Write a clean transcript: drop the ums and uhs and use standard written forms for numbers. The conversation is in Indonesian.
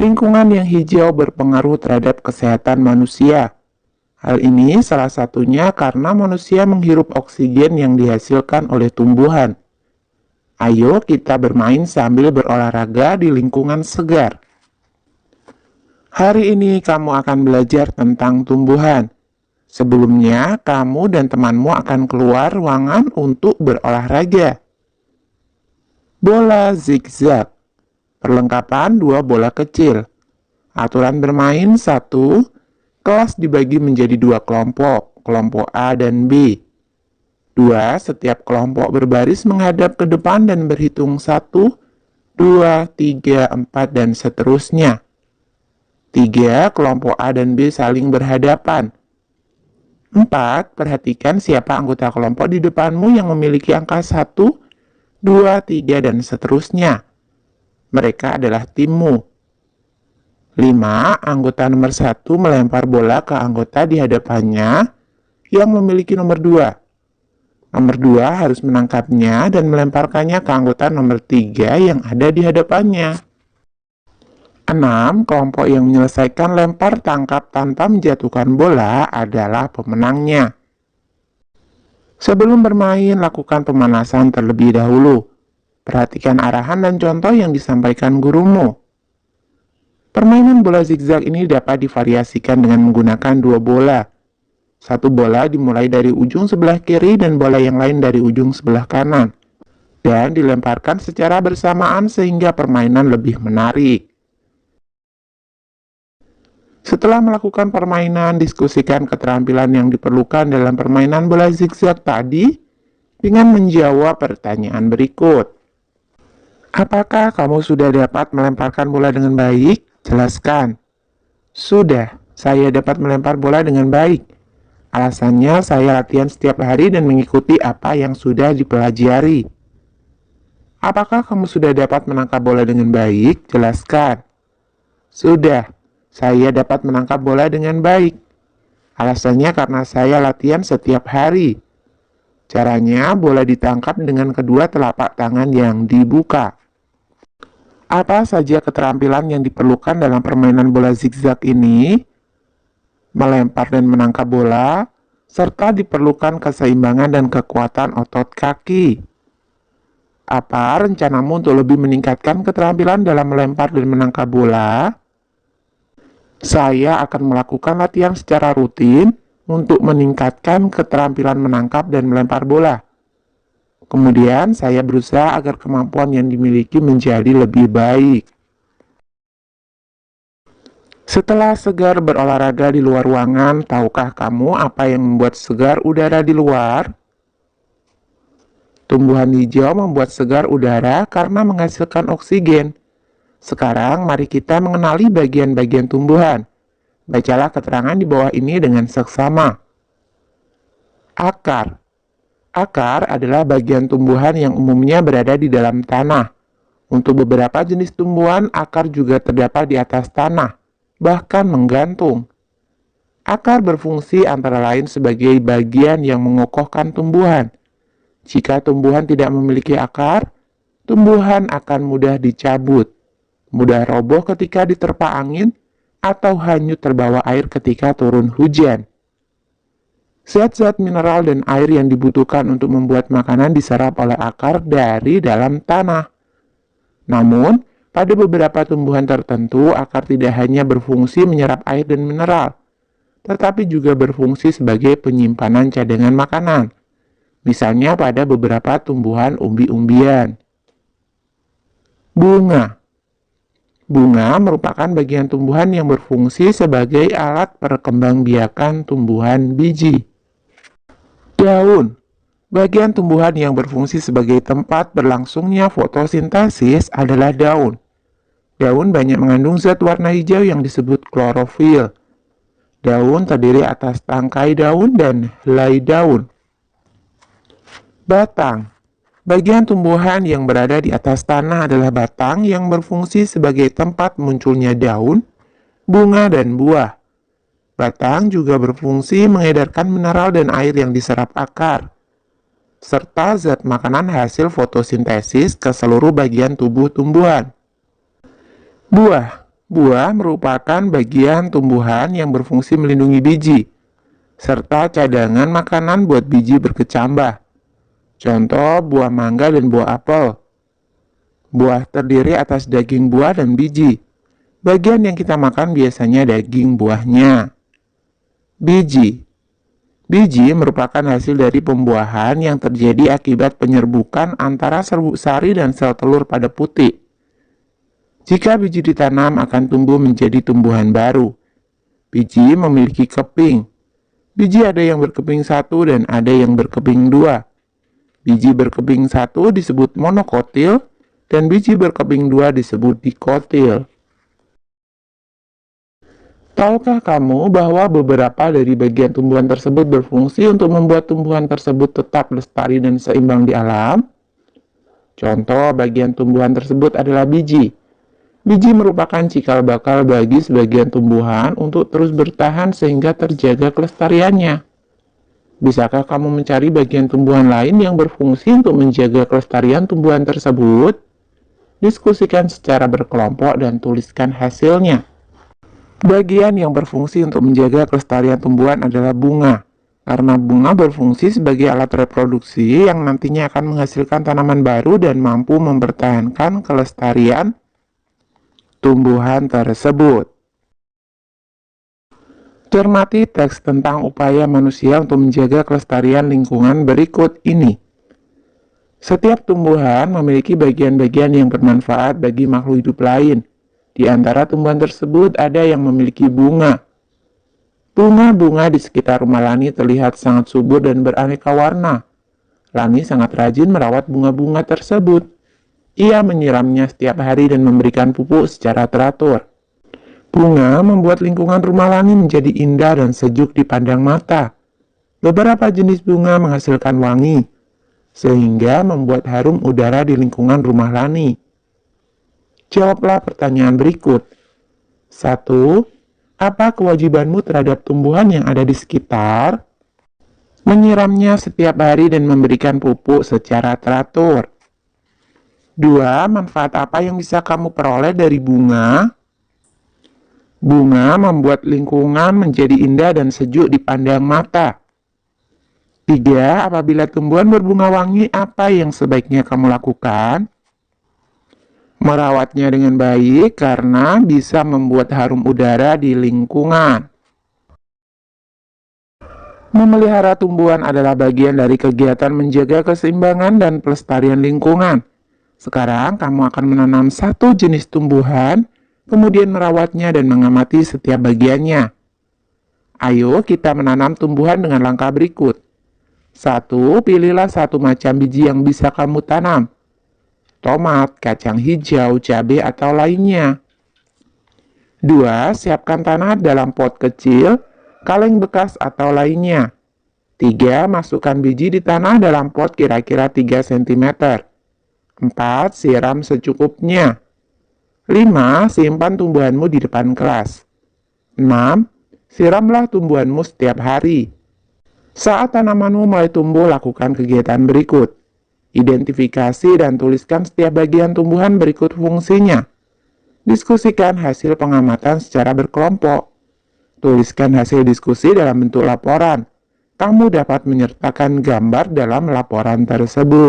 Lingkungan yang hijau berpengaruh terhadap kesehatan manusia. Hal ini salah satunya karena manusia menghirup oksigen yang dihasilkan oleh tumbuhan. Ayo kita bermain sambil berolahraga di lingkungan segar. Hari ini kamu akan belajar tentang tumbuhan. Sebelumnya, kamu dan temanmu akan keluar ruangan untuk berolahraga. Bola zigzag. Perlengkapan 2 bola kecil. Aturan bermain 1. Kelas dibagi menjadi 2 kelompok, kelompok A dan B. 2. Setiap kelompok berbaris menghadap ke depan dan berhitung 1, 2, 3, 4, dan seterusnya. 3. Kelompok A dan B saling berhadapan. 4. Perhatikan siapa anggota kelompok di depanmu yang memiliki angka 1, 2, 3, dan seterusnya. Mereka adalah timmu. 5. Anggota nomor 1 melempar bola ke anggota di hadapannya yang memiliki nomor 2. Nomor 2 harus menangkapnya dan melemparkannya ke anggota nomor 3 yang ada di hadapannya. 6. Kelompok yang menyelesaikan lempar tangkap tanpa menjatuhkan bola adalah pemenangnya. Sebelum bermain, lakukan pemanasan terlebih dahulu. Perhatikan arahan dan contoh yang disampaikan gurumu. Permainan bola zigzag ini dapat divariasikan dengan menggunakan 2 bola. 1 bola dimulai dari ujung sebelah kiri dan bola yang lain dari ujung sebelah kanan. Dan dilemparkan secara bersamaan sehingga permainan lebih menarik. Setelah melakukan permainan, diskusikan keterampilan yang diperlukan dalam permainan bola zigzag tadi dengan menjawab pertanyaan berikut. Apakah kamu sudah dapat melemparkan bola dengan baik? Jelaskan. Sudah, saya dapat melempar bola dengan baik. Alasannya saya latihan setiap hari dan mengikuti apa yang sudah dipelajari. Apakah kamu sudah dapat menangkap bola dengan baik? Jelaskan. Sudah, saya dapat menangkap bola dengan baik. Alasannya karena saya latihan setiap hari. Caranya, bola ditangkap dengan kedua telapak tangan yang dibuka. Apa saja keterampilan yang diperlukan dalam permainan bola zigzag ini? Melempar dan menangkap bola, serta diperlukan keseimbangan dan kekuatan otot kaki. Apa rencanamu untuk lebih meningkatkan keterampilan dalam melempar dan menangkap bola? Saya akan melakukan latihan secara rutin untuk meningkatkan keterampilan menangkap dan melempar bola. Kemudian, saya berusaha agar kemampuan yang dimiliki menjadi lebih baik. Setelah segar berolahraga di luar ruangan, tahukah kamu apa yang membuat segar udara di luar? Tumbuhan hijau membuat segar udara karena menghasilkan oksigen. Sekarang, mari kita mengenali bagian-bagian tumbuhan. Bacalah keterangan di bawah ini dengan seksama. Akar. Akar adalah bagian tumbuhan yang umumnya berada di dalam tanah. Untuk beberapa jenis tumbuhan, akar juga terdapat di atas tanah, bahkan menggantung. Akar berfungsi antara lain sebagai bagian yang mengokohkan tumbuhan. Jika tumbuhan tidak memiliki akar, tumbuhan akan mudah dicabut, mudah roboh ketika diterpa angin, atau hanyut terbawa air ketika turun hujan. Zat-zat mineral dan air yang dibutuhkan untuk membuat makanan diserap oleh akar dari dalam tanah. Namun, pada beberapa tumbuhan tertentu, akar tidak hanya berfungsi menyerap air dan mineral, tetapi juga berfungsi sebagai penyimpanan cadangan makanan. Misalnya pada beberapa tumbuhan umbi-umbian. Bunga. Bunga merupakan bagian tumbuhan yang berfungsi sebagai alat perkembangbiakan tumbuhan biji. Daun. Bagian tumbuhan yang berfungsi sebagai tempat berlangsungnya fotosintesis adalah daun. Daun banyak mengandung zat warna hijau yang disebut klorofil. Daun terdiri atas tangkai daun dan helai daun. Batang. Bagian tumbuhan yang berada di atas tanah adalah batang yang berfungsi sebagai tempat munculnya daun, bunga, dan buah. Batang juga berfungsi mengedarkan mineral dan air yang diserap akar, serta zat makanan hasil fotosintesis ke seluruh bagian tubuh tumbuhan. Buah. Buah merupakan bagian tumbuhan yang berfungsi melindungi biji, serta cadangan makanan buat biji berkecambah. Contoh buah mangga dan buah apel. Buah terdiri atas daging buah dan biji. Bagian yang kita makan biasanya daging buahnya. Biji. Biji merupakan hasil dari pembuahan yang terjadi akibat penyerbukan antara serbuk sari dan sel telur pada putik. Jika biji ditanam akan tumbuh menjadi tumbuhan baru. Biji memiliki keping. Biji ada yang berkeping satu dan ada yang berkeping dua. Biji berkeping satu disebut monokotil dan biji berkeping dua disebut dikotil. Tahukah kamu bahwa beberapa dari bagian tumbuhan tersebut berfungsi untuk membuat tumbuhan tersebut tetap lestari dan seimbang di alam? Contoh bagian tumbuhan tersebut adalah biji. Biji merupakan cikal bakal bagi sebagian tumbuhan untuk terus bertahan sehingga terjaga kelestariannya. Bisakah kamu mencari bagian tumbuhan lain yang berfungsi untuk menjaga kelestarian tumbuhan tersebut? Diskusikan secara berkelompok dan tuliskan hasilnya. Bagian yang berfungsi untuk menjaga kelestarian tumbuhan adalah bunga, karena bunga berfungsi sebagai alat reproduksi yang nantinya akan menghasilkan tanaman baru dan mampu mempertahankan kelestarian tumbuhan tersebut. Cermati teks tentang upaya manusia untuk menjaga kelestarian lingkungan berikut ini. Setiap tumbuhan memiliki bagian-bagian yang bermanfaat bagi makhluk hidup lain. Di antara tumbuhan tersebut ada yang memiliki bunga. Bunga-bunga di sekitar rumah Lani terlihat sangat subur dan beraneka warna. Lani sangat rajin merawat bunga-bunga tersebut. Ia menyiramnya setiap hari dan memberikan pupuk secara teratur. Bunga membuat lingkungan rumah Lani menjadi indah dan sejuk dipandang mata. Beberapa jenis bunga menghasilkan wangi, sehingga membuat harum udara di lingkungan rumah Lani. Jawablah pertanyaan berikut. 1. Apa kewajibanmu terhadap tumbuhan yang ada di sekitar? Menyiramnya setiap hari dan memberikan pupuk secara teratur. 2. Manfaat apa yang bisa kamu peroleh dari bunga? Bunga membuat lingkungan menjadi indah dan sejuk dipandang mata. 3. Apabila tumbuhan berbunga wangi, apa yang sebaiknya kamu lakukan? Merawatnya dengan baik karena bisa membuat harum udara di lingkungan. Memelihara tumbuhan adalah bagian dari kegiatan menjaga keseimbangan dan pelestarian lingkungan. Sekarang kamu akan menanam satu jenis tumbuhan, kemudian merawatnya dan mengamati setiap bagiannya. Ayo kita menanam tumbuhan dengan langkah berikut. 1. Pilihlah satu macam biji yang bisa kamu tanam. Tomat, kacang hijau, cabai, atau lainnya. 2. Siapkan tanah dalam pot kecil, kaleng bekas, atau lainnya. 3. Masukkan biji di tanah dalam pot kira-kira 3 cm. 4. Siram secukupnya. 5. Simpan tumbuhanmu di depan kelas. 6. Siramlah tumbuhanmu setiap hari. Saat tanamanmu mulai tumbuh, lakukan kegiatan berikut. Identifikasi dan tuliskan setiap bagian tumbuhan berikut fungsinya. Diskusikan hasil pengamatan secara berkelompok. Tuliskan hasil diskusi dalam bentuk laporan. Kamu dapat menyertakan gambar dalam laporan tersebut.